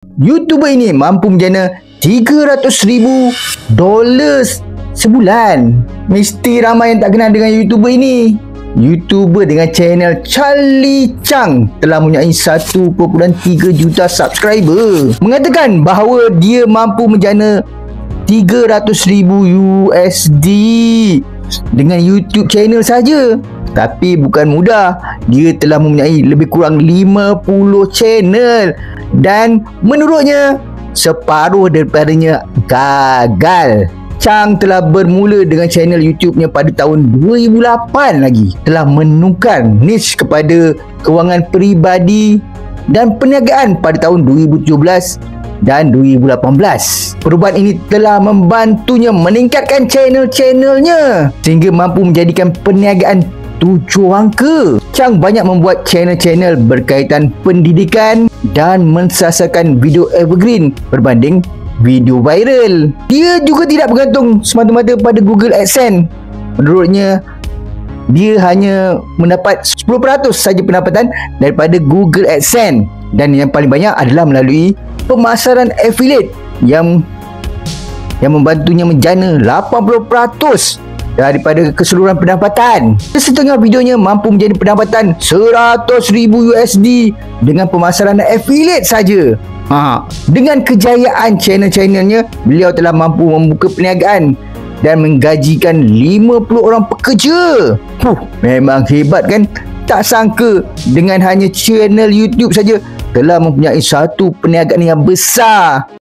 YouTuber ini mampu menjana $300,000 sebulan. Mesti ramai yang tak kenal dengan YouTuber ini. YouTuber dengan channel Charlie Chang telah mempunyai 1.3 juta subscriber, mengatakan bahawa dia mampu menjana $300,000 dengan YouTube channel saja. Tapi bukan mudah. Dia telah mempunyai lebih kurang 50 channel dan menurutnya separuh daripadanya gagal. Chang telah bermula dengan channel YouTube-nya pada tahun 2008 lagi. Telah menukar niche kepada kewangan peribadi dan perniagaan pada tahun 2017 dan 2018. Perubahan ini telah membantunya meningkatkan channel-channelnya sehingga mampu menjadikan perniagaan 7 angka. Chang banyak membuat channel-channel berkaitan pendidikan dan mensasarkan video evergreen berbanding video viral. Dia juga tidak bergantung semata-mata pada Google AdSense. Menurutnya, dia hanya mendapat 10% saja pendapatan daripada Google AdSense, dan yang paling banyak adalah melalui pemasaran affiliate yang membantunya menjana 80% daripada keseluruhan pendapatan. Setengah videonya mampu menjadi pendapatan $100,000 dengan pemasaran affiliate saja. Dengan kejayaan channel-channelnya, beliau telah mampu membuka perniagaan dan menggajikan 50 orang pekerja. Memang hebat kan? Tak sangka dengan hanya channel YouTube saja telah mempunyai satu perniagaan yang besar.